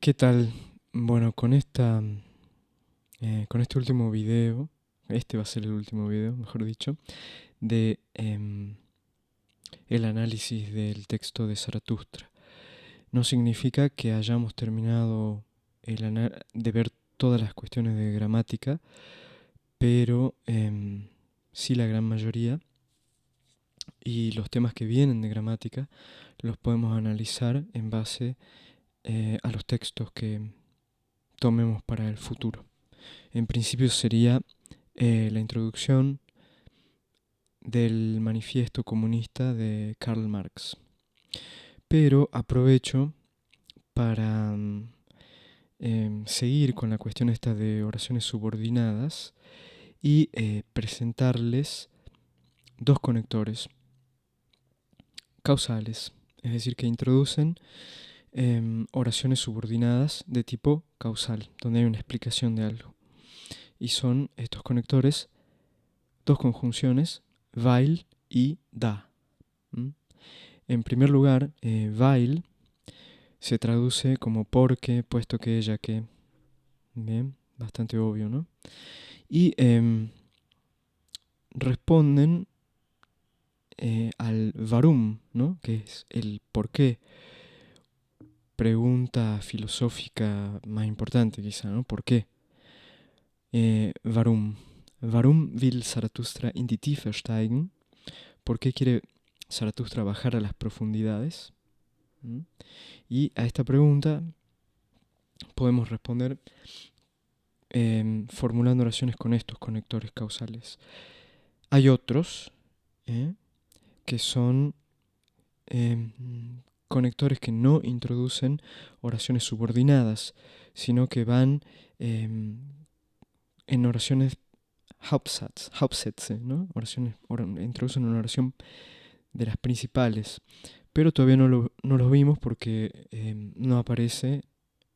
¿Qué tal? Bueno, con este último video, este va a ser el último video, mejor dicho, de el análisis del texto de Zaratustra. No significa que hayamos terminado de ver todas las cuestiones de gramática, pero sí la gran mayoría, y los temas que vienen de gramática los podemos analizar en base a los textos que tomemos para el futuro. En principio sería la introducción del manifiesto comunista de Karl Marx. Pero aprovecho para seguir con la cuestión esta de oraciones subordinadas y presentarles dos conectores causales, es decir, que introducen oraciones subordinadas de tipo causal, donde hay una explicación de algo. Y son estos conectores dos conjunciones, weil y da. En primer lugar, weil se traduce como porque, puesto que, ya que. Bien, bastante obvio, ¿no? Y responden al warum, ¿no? Que es el por qué. Pregunta filosófica más importante quizá, ¿no? ¿Por qué? Warum. Warum will Zarathustra in die Tiefe steigen? ¿Por qué quiere Zarathustra bajar a las profundidades? Y a esta pregunta podemos responder formulando oraciones con estos conectores causales. Hay otros que son conectores que no introducen oraciones subordinadas, sino que van en oraciones Hauptsätze, ¿no? Introducen una oración de las principales, pero todavía no los vimos porque no aparece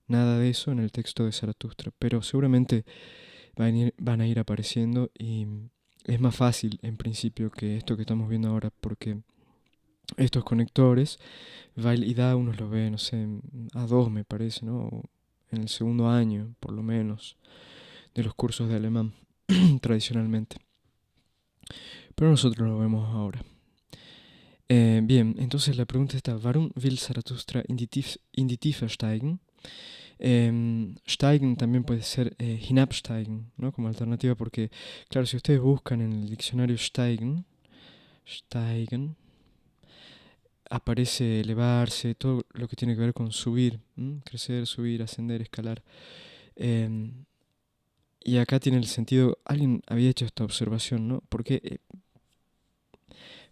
nada de eso en el texto de Zaratustra, pero seguramente van a ir apareciendo y es más fácil en principio que esto que estamos viendo ahora, porque estos conectores, weil y da, uno los ve, no sé, en A2 me parece, ¿no? O en el segundo año, por lo menos, de los cursos de alemán, tradicionalmente. Pero nosotros lo vemos ahora. Bien, entonces la pregunta está, ¿warum will Zarathustra in die Tiefe steigen? Steigen también puede ser hinabsteigen, ¿no? Como alternativa, porque, claro, si ustedes buscan en el diccionario steigen, aparece elevarse, todo lo que tiene que ver con subir, crecer, subir, ascender, escalar. Y acá tiene el sentido, alguien había hecho esta observación, ¿no? Porque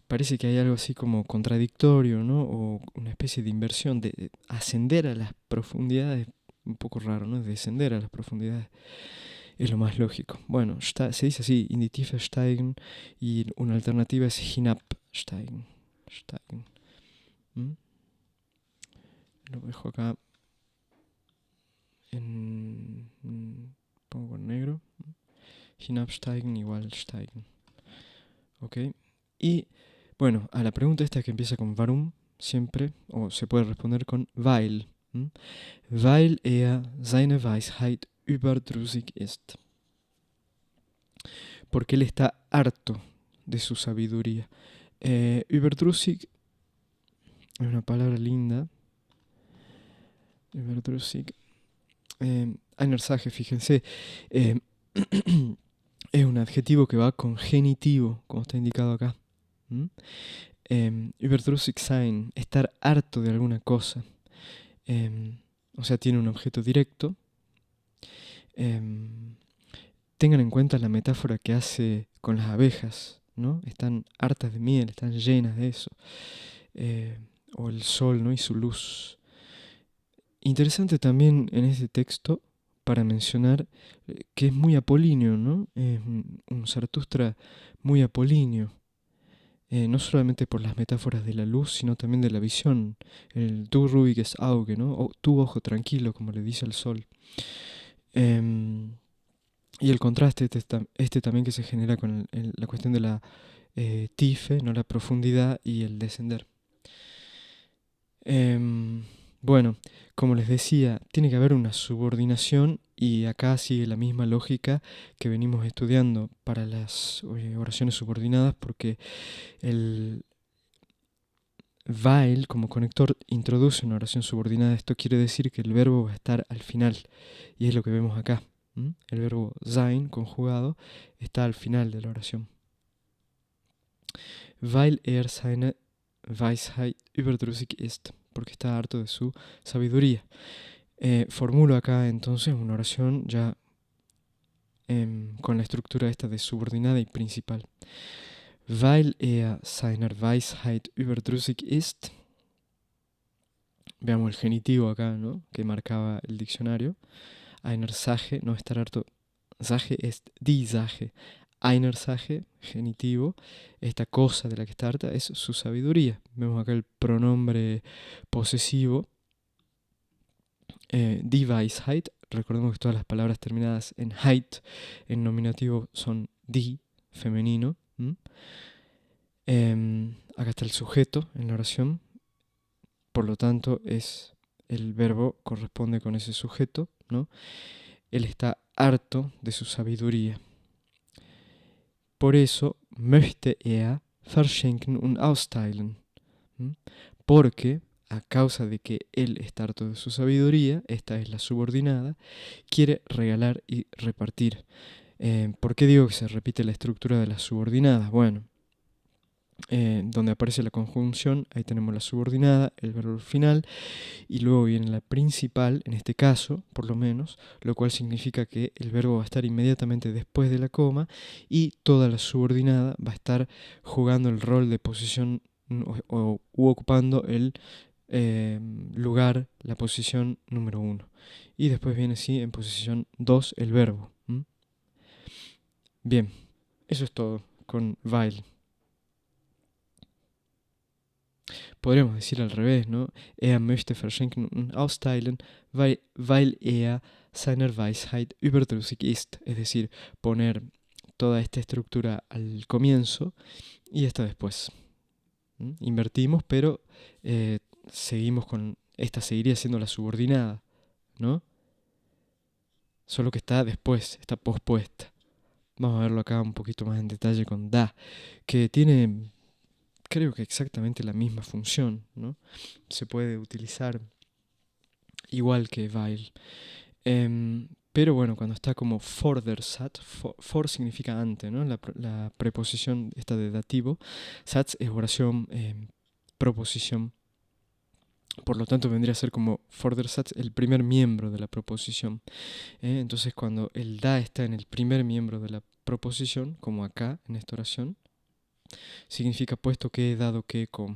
parece que hay algo así como contradictorio, ¿no? O una especie de inversión de ascender a las profundidades, un poco raro, ¿no? Descender a las profundidades es lo más lógico. Bueno, se dice así, in die Tiefe steigen, y una alternativa es hinabsteigen. Lo dejo acá pongo con negro. Hinabsteigen igual steigen. Ok. Y bueno, a la pregunta esta que empieza con warum, siempre, o se puede responder con weil. Weil seine Weisheit überdrüssig ist. Porque él está harto de su sabiduría. Überdrüssig es una palabra linda. Überdrüssig. Einersage, fíjense. Es un adjetivo que va con genitivo, como está indicado acá. Überdrüssig sein, estar harto de alguna cosa. O sea, tiene un objeto directo. Tengan en cuenta la metáfora que hace con las abejas, ¿no? Están hartas de miel, están llenas de eso. O el sol, ¿no? Y su luz. Interesante también en este texto para mencionar que es muy apolíneo, ¿no? Es un Zaratustra muy apolíneo. No solamente por las metáforas de la luz, sino también de la visión. El du ruhiges Auge, ¿no? O tu ojo tranquilo, como le dice al sol. Y el contraste este también que se genera con la cuestión de la Tiefe, ¿no? La profundidad y el descender. Bueno, como les decía, tiene que haber una subordinación y acá sigue la misma lógica que venimos estudiando para las oraciones subordinadas porque el while como conector introduce una oración subordinada. Esto quiere decir que el verbo va a estar al final y es lo que vemos acá. El verbo sein conjugado está al final de la oración. Weil seine Weisheit überdrüssig ist, porque está harto de su sabiduría. Formulo acá entonces una oración ya con la estructura esta de subordinada y principal. Weil seiner Weisheit überdrüssig ist. Veamos el genitivo acá, ¿no? Que marcaba el diccionario. Einer Sache, no estar harto. Sache es die Sache. Einer Sache, genitivo. Esta cosa de la que está harta es su sabiduría. Vemos acá el pronombre posesivo. Die Weisheit. Recordemos que todas las palabras terminadas en heit, en nominativo, son die, femenino. Acá está el sujeto en la oración. Por lo tanto, el verbo corresponde con ese sujeto, ¿no? Él está harto de su sabiduría. Por eso, möchte verschenken und austeilen. Porque, a causa de que él está harto de su sabiduría, esta es la subordinada, quiere regalar y repartir. ¿Por qué digo que se repite la estructura de las subordinadas? Bueno, donde aparece la conjunción, ahí tenemos la subordinada, el verbo final, y luego viene la principal, en este caso, por lo menos, lo cual significa que el verbo va a estar inmediatamente después de la coma y toda la subordinada va a estar jugando el rol de posición u ocupando el lugar, la posición número 1. Y después viene, sí, en posición 2 el verbo. Bien, eso es todo con weil. Podríamos decir al revés, ¿no? Möchte verschenken und austeilen, weil seiner Weisheit überdrüssig ist. Es decir, poner toda esta estructura al comienzo y esta después. Invertimos, pero seguimos con... Esta seguiría siendo la subordinada, ¿no? Solo que está después, está pospuesta. Vamos a verlo acá un poquito más en detalle con da, que tiene, creo que exactamente la misma función, ¿no? Se puede utilizar igual que weil. Pero bueno, cuando está como vor der Satz, for significa ante, ¿no? La preposición esta de dativo. Satz es oración, proposición. Por lo tanto vendría a ser como vor der Satz el primer miembro de la proposición. Entonces cuando el da está en el primer miembro de la proposición, como acá en esta oración, significa puesto que, dado que, como.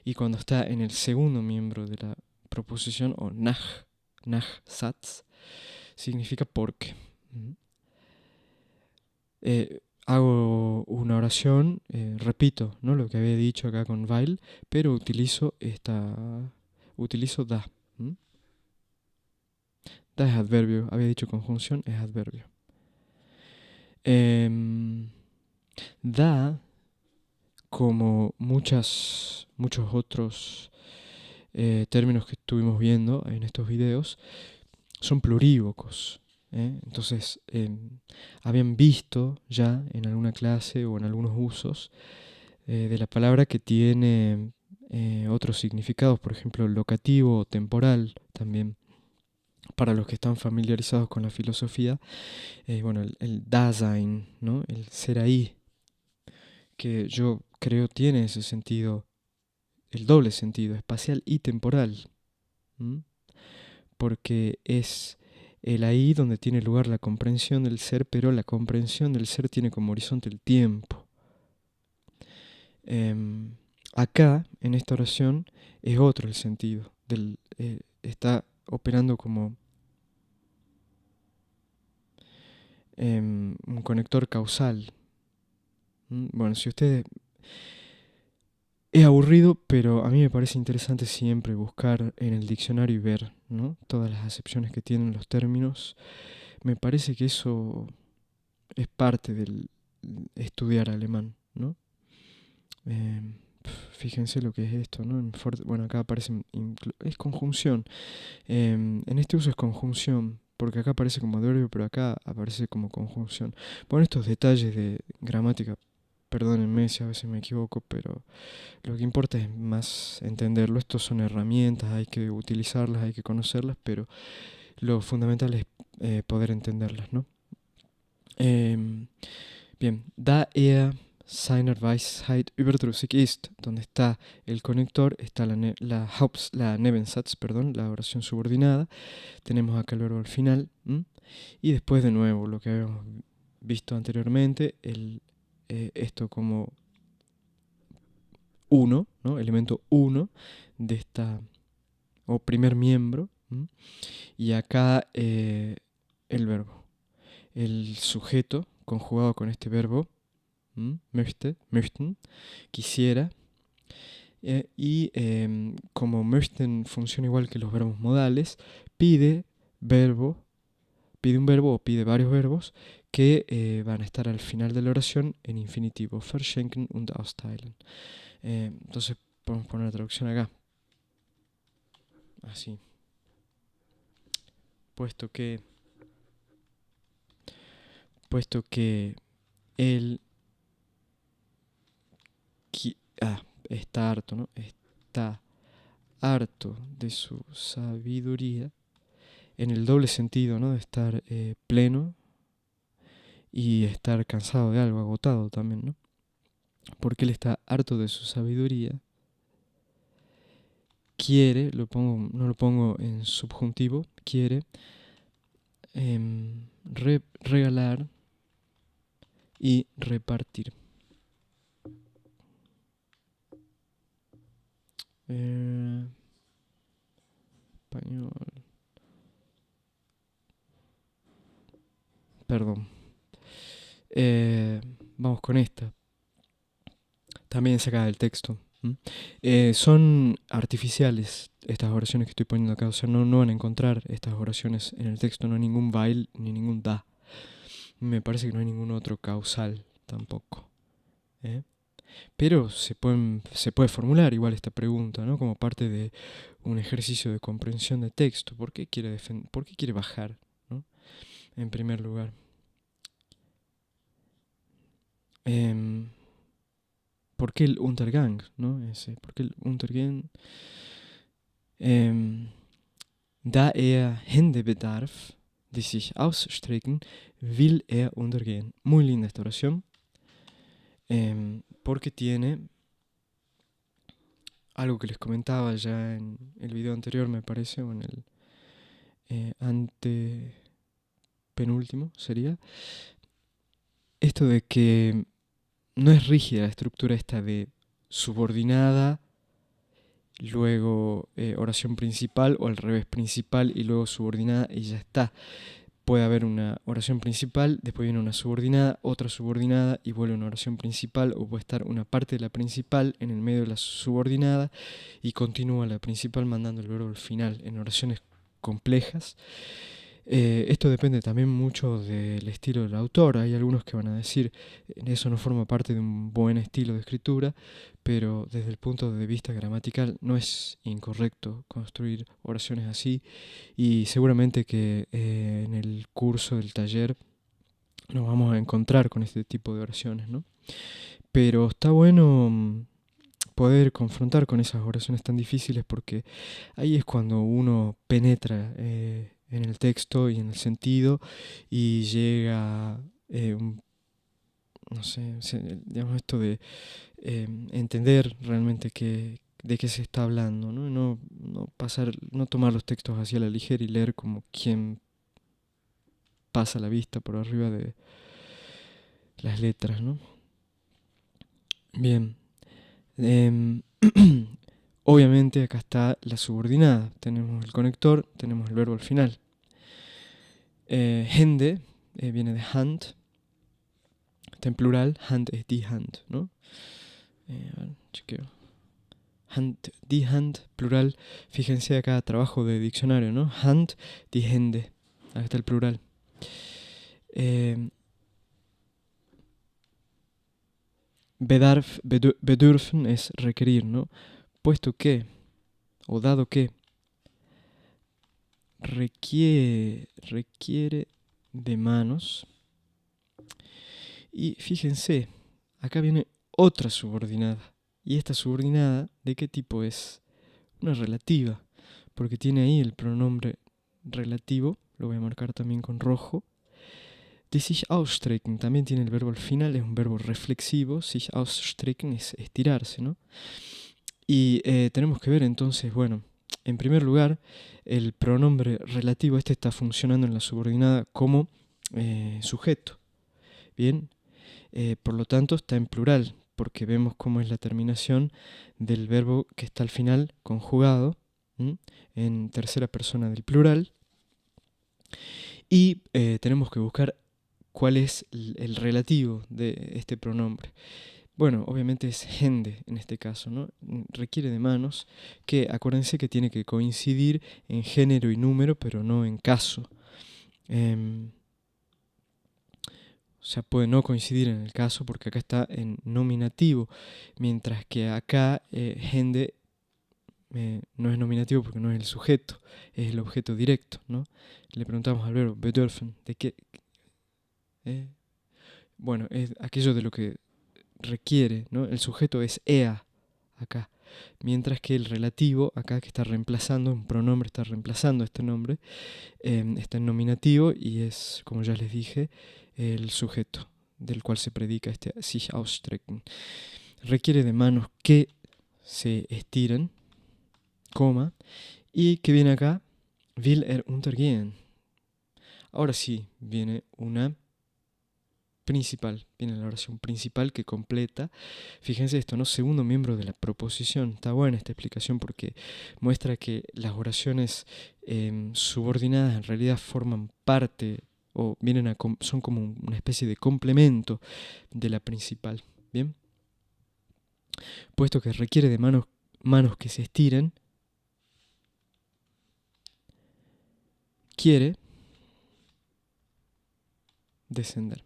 Y cuando está en el segundo miembro de la proposición, o nach Satz, significa porque. Hago una oración, repito, ¿no? Lo que había dicho acá con weil, pero utilizo da. Da es adverbio, había dicho conjunción, es adverbio. Da, como muchos otros términos que estuvimos viendo en estos videos, son plurívocos. Entonces, habían visto ya en alguna clase o en algunos usos de la palabra que tiene otros significados, por ejemplo, locativo o temporal también. Para los que están familiarizados con la filosofía, bueno, el Dasein, ¿no? El ser ahí, que yo creo tiene ese sentido, el doble sentido, espacial y temporal. Porque es el ahí donde tiene lugar la comprensión del ser, pero la comprensión del ser tiene como horizonte el tiempo. Acá, en esta oración, es otro el sentido. Está operando como un conector causal. Bueno, si ustedes... Es aburrido, pero a mí me parece interesante siempre buscar en el diccionario y ver, ¿no? Todas las acepciones que tienen los términos. Me parece que eso es parte del estudiar alemán, ¿no? Fíjense lo que es esto, ¿no? Bueno, acá aparece, es conjunción. En este uso es conjunción, porque acá aparece como adverbio, pero acá aparece como conjunción. Bueno, estos detalles de gramática, perdónenme si a veces me equivoco, pero lo que importa es más entenderlo. Estos son herramientas, hay que utilizarlas, hay que conocerlas, pero lo fundamental es poder entenderlas, ¿no? Bien, da er seiner Weisheit überdrüssig ist, donde está el conector, está la Nebensatz, perdón, la oración subordinada, tenemos acá el verbo al final, y después de nuevo lo que habíamos visto anteriormente, esto como uno, ¿no? Elemento uno de esta, o primer miembro, y acá el verbo, el sujeto conjugado con este verbo, möchte, möchten, quisiera. Y como möchten funciona igual que los verbos modales, pide un verbo o pide varios verbos que van a estar al final de la oración en infinitivo. Verschenken und austeilen. Entonces podemos poner la traducción acá. Así. Puesto que él está harto, ¿no? Está harto de su sabiduría, en el doble sentido, ¿no? De estar pleno y estar cansado de algo, agotado también, ¿no? Porque él está harto de su sabiduría. Quiere, no lo pongo en subjuntivo, quiere regalar y repartir. Español. Perdón. Vamos con esta. También sacada del texto. Son artificiales estas oraciones que estoy poniendo acá. O sea, no van a encontrar estas oraciones en el texto. No hay ningún weil ni ningún da. Me parece que no hay ningún otro causal tampoco. Pero se puede formular igual esta pregunta, ¿no? Como parte de un ejercicio de comprensión de texto. ¿Por qué quiere bajar, ¿no? En primer lugar. ¿Por qué el Untergang, ¿no? ¿Por qué el Untergehen? Da Hände bedarf, die sich ausstrecken, will untergehen. Muy linda esta oración. Porque tiene algo que les comentaba ya en el video anterior, me parece, o en el antepenúltimo sería. Esto de que no es rígida la estructura esta de subordinada, luego oración principal, o al revés, principal y luego subordinada y ya está. Puede haber una oración principal, después viene una subordinada, otra subordinada y vuelve una oración principal, o puede estar una parte de la principal en el medio de la subordinada y continúa la principal mandando el verbo al final en oraciones complejas. Esto depende también mucho del estilo del autor. Hay algunos que van a decir eso no forma parte de un buen estilo de escritura, pero desde el punto de vista gramatical no es incorrecto construir oraciones así, y seguramente que en el curso del taller nos vamos a encontrar con este tipo de oraciones, ¿no? Pero está bueno poder confrontar con esas oraciones tan difíciles, porque ahí es cuando uno penetra en el texto y en el sentido y llega no sé, digamos esto de entender realmente de qué se está hablando, ¿no? No tomar los textos hacia la ligera y leer como quien pasa la vista por arriba de las letras, ¿no? Bien. Obviamente acá está la subordinada. Tenemos el conector, tenemos el verbo al final. Hände viene de Hand. Está en plural. Hand es die Hand, ¿no? A ver, chequeo. Hand, die Hand, plural. Fíjense acá, trabajo de diccionario, ¿no? Hand, die Hände. Acá está el plural. bedürfen es requerir, ¿no? Puesto que, o dado que, requiere de manos. Y fíjense, acá viene otra subordinada. ¿Y esta subordinada de qué tipo es? Una relativa, porque tiene ahí el pronombre relativo, lo voy a marcar también con rojo. Die sich ausstrecken, también tiene el verbo al final, es un verbo reflexivo. Sich ausstrecken es estirarse, ¿no? Y tenemos que ver entonces, bueno, en primer lugar, el pronombre relativo este está funcionando en la subordinada como sujeto. Bien, por lo tanto está en plural, porque vemos cómo es la terminación del verbo que está al final conjugado en tercera persona del plural. Y tenemos que buscar cuál es el relativo de este pronombre. Bueno, obviamente es Hände en este caso, ¿no? Requiere de manos, que acuérdense que tiene que coincidir en género y número, pero no en caso. O sea, puede no coincidir en el caso porque acá está en nominativo, mientras que acá Hände no es nominativo porque no es el sujeto, es el objeto directo, ¿no? Le preguntamos al verbo bedürfen, ¿de qué? Bueno, es aquello de lo que requiere, ¿no? El sujeto es ea acá, mientras que el relativo acá que está reemplazando, un pronombre está reemplazando este nombre, está en nominativo y es, como ya les dije, el sujeto del cual se predica este sich ausstrecken. Requiere de manos que se estiren, coma, y que viene acá, will untergehen. Ahora sí, viene una principal, viene la oración principal que completa. Fíjense esto, ¿no? Segundo miembro de la proposición. Está buena esta explicación porque muestra que las oraciones subordinadas en realidad forman parte o son como una especie de complemento de la principal. Bien, puesto que requiere de manos que se estiren, quiere descender.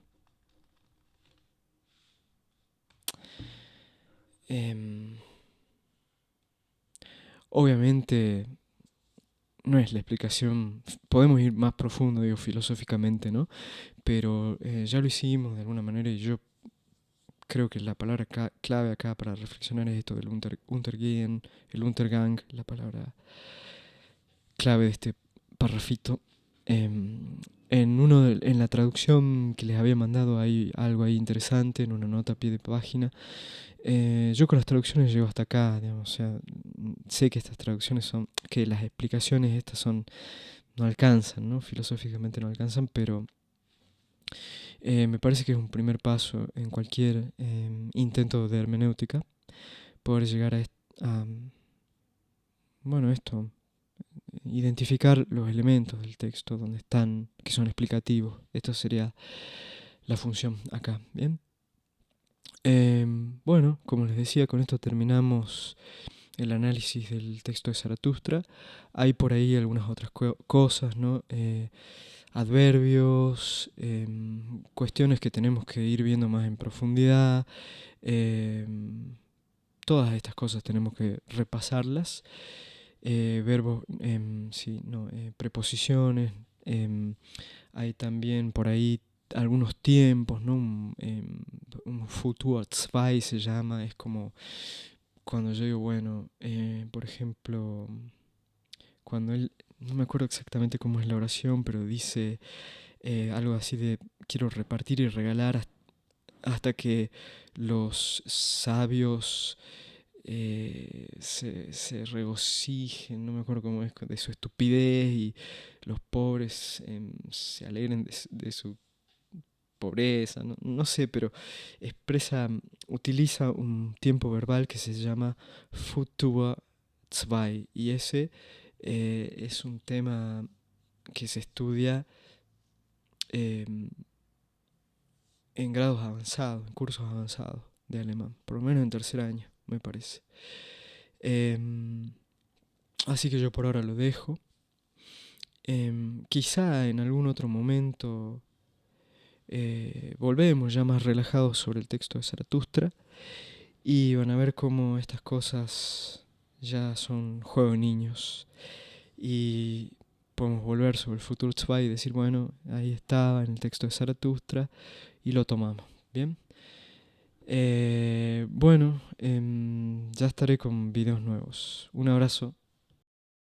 Obviamente no es la explicación, podemos ir más profundo, digo, filosóficamente, ¿no? Pero ya lo hicimos de alguna manera y yo creo que la palabra clave acá para reflexionar es esto del Untergehen, el Untergang, la palabra clave de este parrafito. En la traducción que les había mandado hay algo ahí interesante, en una nota a pie de página. Yo con las traducciones llego hasta acá, digamos, o sea, sé que estas traducciones que las explicaciones estas no alcanzan, ¿no? Filosóficamente no alcanzan, pero me parece que es un primer paso en cualquier intento de hermenéutica, poder llegar a, bueno, esto, identificar los elementos del texto donde están, que son explicativos. Esto sería la función acá, ¿bien? Bueno, como les decía, con esto terminamos el análisis del texto de Zaratustra. Hay por ahí algunas otras cosas, ¿no? Adverbios, cuestiones que tenemos que ir viendo más en profundidad. Todas estas cosas tenemos que repasarlas. Verbos, sí, no, preposiciones. Hay también por ahí algunos tiempos, ¿no? Un Futur 2 se llama, es como cuando yo digo, bueno, por ejemplo, cuando él, no me acuerdo exactamente cómo es la oración, pero dice algo así de quiero repartir y regalar hasta que los sabios se regocijen, no me acuerdo cómo es, de su estupidez y los pobres se alegren de su pobreza, no sé, pero utiliza un tiempo verbal que se llama Futur 2 y ese es un tema que se estudia eh, en grados avanzados, en cursos avanzados de alemán, por lo menos en tercer año, me parece. Así que yo por ahora lo dejo. Quizá en algún otro momento volvemos ya más relajados sobre el texto de Zaratustra y van a ver cómo estas cosas ya son juego de niños y podemos volver sobre el Futur 2 y decir, bueno, ahí estaba en el texto de Zaratustra y lo tomamos. Bien. Bueno, ya estaré con videos nuevos. Un abrazo.